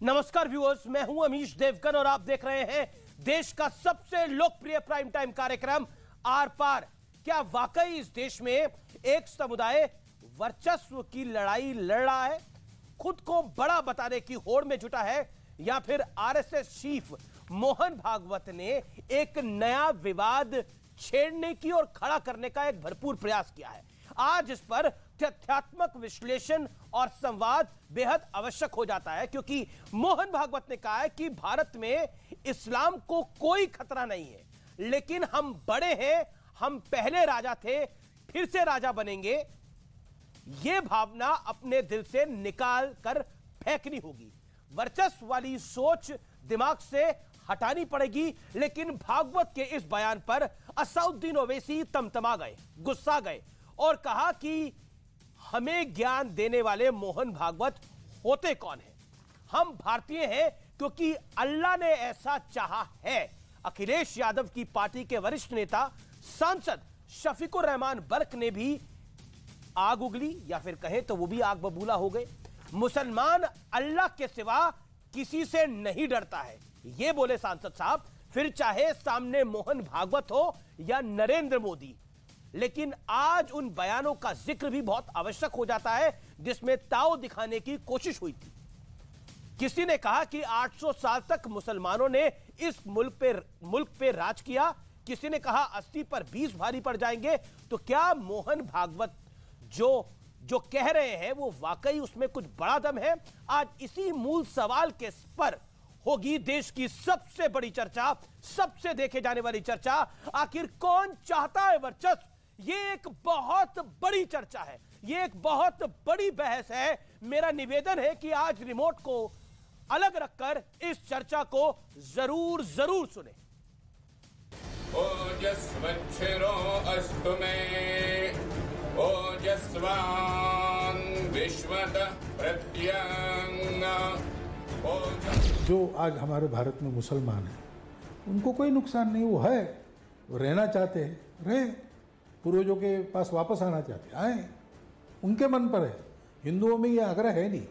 नमस्कार व्यूअर्स, मैं हूं अमीश देवगन और आप देख रहे हैं देश का सबसे लोकप्रिय प्राइम टाइम कार्यक्रम आर पार। क्या वाकई इस देश में एक समुदाय वर्चस्व की लड़ाई लड़ रहा है, खुद को बड़ा बताने की होड़ में जुटा है, या फिर आरएसएस चीफ मोहन भागवत ने एक नया विवाद छेड़ने की और खड़ा करने का एक भरपूर प्रयास किया है? आज इस पर तथ्यात्मक विश्लेषण और संवाद बेहद आवश्यक हो जाता है, क्योंकि मोहन भागवत ने कहा है कि भारत में इस्लाम को कोई खतरा नहीं है, लेकिन हम बड़े हैं, हम पहले राजा थे, फिर से राजा बनेंगे। यह भावना अपने दिल से निकाल कर फेंकनी होगी, वर्चस्व वाली सोच दिमाग से हटानी पड़ेगी। लेकिन भागवत के इस बयान पर असदुद्दीन ओवैसी तमतमा गए, गुस्सा गए और कहा कि हमें ज्ञान देने वाले मोहन भागवत होते कौन हैं? हम भारतीय हैं क्योंकि अल्लाह ने ऐसा चाहा है। अखिलेश यादव की पार्टी के वरिष्ठ नेता सांसद शफीकुर रहमान बर्क ने भी आग उगली, या फिर कहें तो वो भी आग बबूला हो गए। मुसलमान अल्लाह के सिवा किसी से नहीं डरता है, ये बोले सांसद साहब, फिर चाहे सामने मोहन भागवत हो या नरेंद्र मोदी। लेकिन आज उन बयानों का जिक्र भी बहुत आवश्यक हो जाता है जिसमें ताव दिखाने की कोशिश हुई थी। किसी ने कहा कि 800 साल तक मुसलमानों ने इस मुल्क पे राज किया, किसी ने कहा 80 पर 20 भारी पड़ जाएंगे। तो क्या मोहन भागवत जो कह रहे हैं वो वाकई उसमें कुछ बड़ा दम है? आज इसी मूल सवाल के पर होगी देश की सबसे बड़ी चर्चा, सबसे देखे जाने वाली चर्चा। आखिर कौन चाहता है वर्चस्व? ये एक बहुत बड़ी चर्चा है, ये एक बहुत बड़ी बहस है। मेरा निवेदन है कि आज रिमोट को अलग रखकर इस चर्चा को जरूर सुने। ओजस्वच्छिरो अस्तु मे ओजस्वान् विश्वतः प्रत्यंग। जो आज हमारे भारत में मुसलमान हैं उनको कोई नुकसान नहीं, वो है, वो रहना चाहते हैं, रहे, पूर्वजों के पास वापस आना चाहते हैं, आए, उनके मन पर है। हिंदुओं में ये आग्रह है नहीं,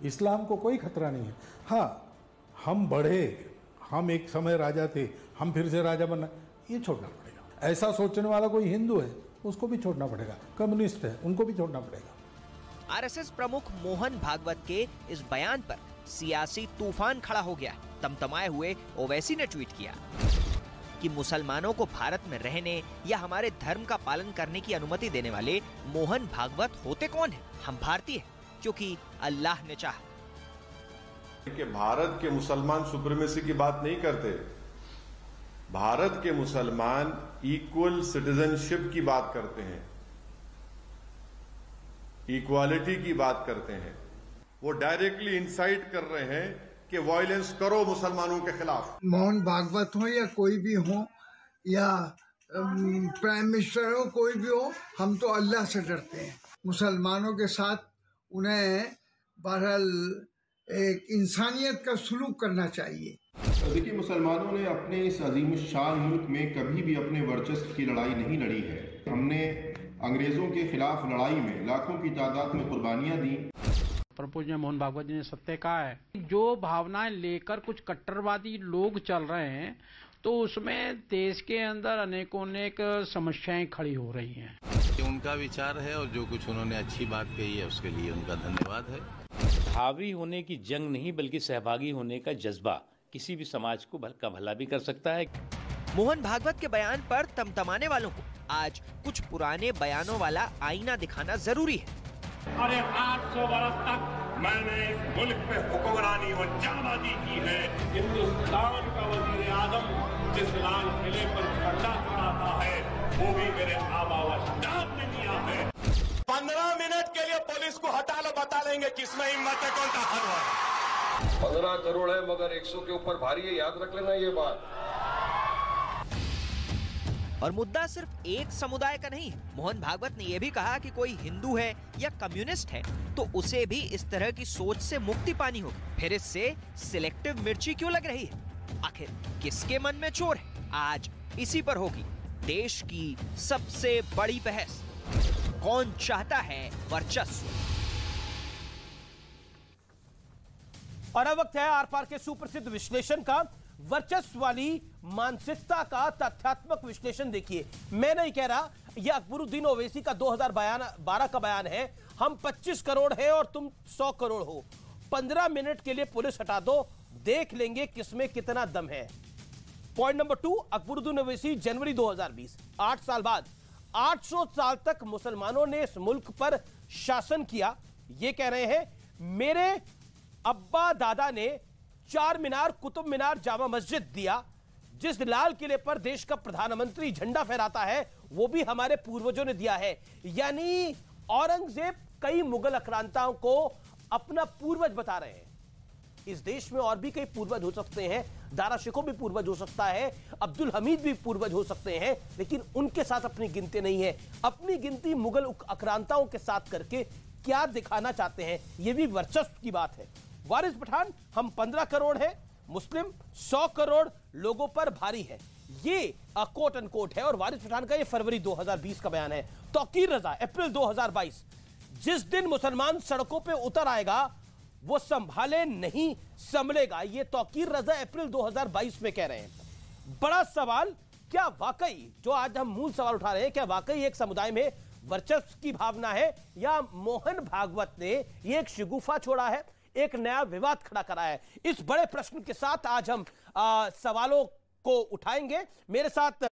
इस्लाम को कोई खतरा नहीं है। हाँ, हम बढ़े, हम एक समय राजा थे, हम फिर से राजा बनना, ये छोड़ना पड़ेगा। ऐसा सोचने वाला कोई हिंदू है उसको भी छोड़ना पड़ेगा, कम्युनिस्ट है उनको भी छोड़ना पड़ेगा। आरएसएस प्रमुख मोहन भागवत के इस बयान पर सियासी तूफान खड़ा हो गया। तमतमाए हुए ओवैसी ने ट्वीट किया कि मुसलमानों को भारत में रहने या हमारे धर्म का पालन करने की अनुमति देने वाले मोहन भागवत होते कौन हैं? हम भारतीय हैं क्योंकि अल्लाह ने चाहा। कि भारत के मुसलमान सुप्रीमेसी की बात नहीं करते, भारत के मुसलमान इक्वल सिटीजनशिप की बात करते हैं, इक्वालिटी की बात करते हैं। वो डायरेक्टली इंसाइट कर रहे हैं कि वायलेंस करो मुसलमानों के खिलाफ। मोहन भागवत हो या कोई भी हो, या प्राइम मिनिस्टर हो, कोई भी हो, हम तो अल्लाह से डरते हैं। मुसलमानों के साथ उन्हें बहरहाल एक इंसानियत का सलूक करना चाहिए। देखिए, मुसलमानों ने अपने इस अजीम शान मुल्क में कभी भी अपने वर्चस्व की लड़ाई नहीं लड़ी है। हमने अंग्रेजों के खिलाफ लड़ाई में लाखों की तादाद में कुर्बानियां दी। पूज्य मोहन भागवत जी ने सत्य कहा है, जो भावनाएं लेकर कुछ कट्टरवादी लोग चल रहे हैं तो उसमें देश के अंदर अनेक समस्याएं खड़ी हो रही हैं। उनका विचार है और जो कुछ उन्होंने अच्छी बात कही है उसके लिए उनका धन्यवाद है। हावी होने की जंग नहीं बल्कि सहभागी होने का जज्बा किसी भी समाज को भला भी कर सकता है। मोहन भागवत के बयान पर तमतमाने वालों को आज कुछ पुराने बयानों वाला आईना दिखाना जरूरी है। अरे 800 वर्ष तक मैंने इस मुल्क पे हुक्मरानी और जाबाजी की है। हिंदुस्तान का वजीर आजम जिस लाल किले पर झंडा फहराता है वो भी मेरे आबा व अजदाद ने दिया है। 15 मिनट के लिए पुलिस को हटा लो, बता लेंगे किसमें हिम्मत है, कौन ताकत है। 15 करोड़ है मगर 100 के ऊपर भारी है, याद रख लेना ये बात। और मुद्दा सिर्फ एक समुदाय का नहीं है। मोहन भागवत ने यह भी कहा कि कोई हिंदू है या कम्युनिस्ट है तो उसे भी इस तरह की सोच से मुक्ति पानी होगी। फिर इससे सिलेक्टिव मिर्ची क्यों लग रही है? आखिर किसके मन में चोर है? आज इसी पर होगी देश की सबसे बड़ी बहस। कौन चाहता है वर्चस्व? और अब वक्त है आर पार के सुप्रसिद्ध विश्लेषण का। वर्चस्व वाली मानसिकता का तथ्यात्मक विश्लेषण देखिए। मैं नहीं कह रहा, यह अकबरुद्दीन ओवैसी का 2012 का बयान है, हम 25 करोड़ है और तुम 100 करोड़ हो। 15 मिनट के लिए पुलिस हटा दो, देख लेंगे किसमें कितना दम है। पॉइंट नंबर 2, अकबरुद्दीन ओवैसी जनवरी 2020, 8 साल बाद 800 साल तक मुसलमानों ने इस मुल्क पर शासन किया। ये कह रहे हैं मेरे अब्बा दादा ने चार मीनार, कुतुब मीनार, जामा मस्जिद दिया। जिस लाल किले पर देश का प्रधानमंत्री झंडा फहराता है वो भी हमारे पूर्वजों ने दिया है। यानी औरंगजेब कई मुगल आक्रांताओं को अपना पूर्वज बता रहे हैं। इस देश में और भी कई पूर्वज हो सकते हैं, दारा शिकोह भी पूर्वज हो सकता है, अब्दुल हमीद भी पूर्वज हो सकते हैं, लेकिन उनके साथ अपनी गिनती नहीं है। अपनी गिनती मुगल आक्रांताओं के साथ करके क्या दिखाना चाहते हैं, यह भी वर्चस्व की बात है। वारिस पठान, हम 15 करोड़ है, मुस्लिम 100 करोड़ लोगों पर भारी है, ये कोट अनकोट है। और वारिस पठान का ये फरवरी 2020 का बयान है। तौकीर रजा, अप्रैल 2022, जिस दिन मुसलमान सड़कों पे उतर आएगा वो संभाले नहीं संभलेगा। ये तौकीर रजा अप्रैल 2022 में कह रहे हैं। बड़ा सवाल, क्या वाकई जो आज हम मूल सवाल उठा रहे हैं, क्या वाकई एक समुदाय में वर्चस्व की भावना है, या मोहन भागवत ने ये एक शिगुफा छोड़ा है, एक नया विवाद खड़ा करा है? इस बड़े प्रश्न के साथ आज हम सवालों को उठाएंगे। मेरे साथ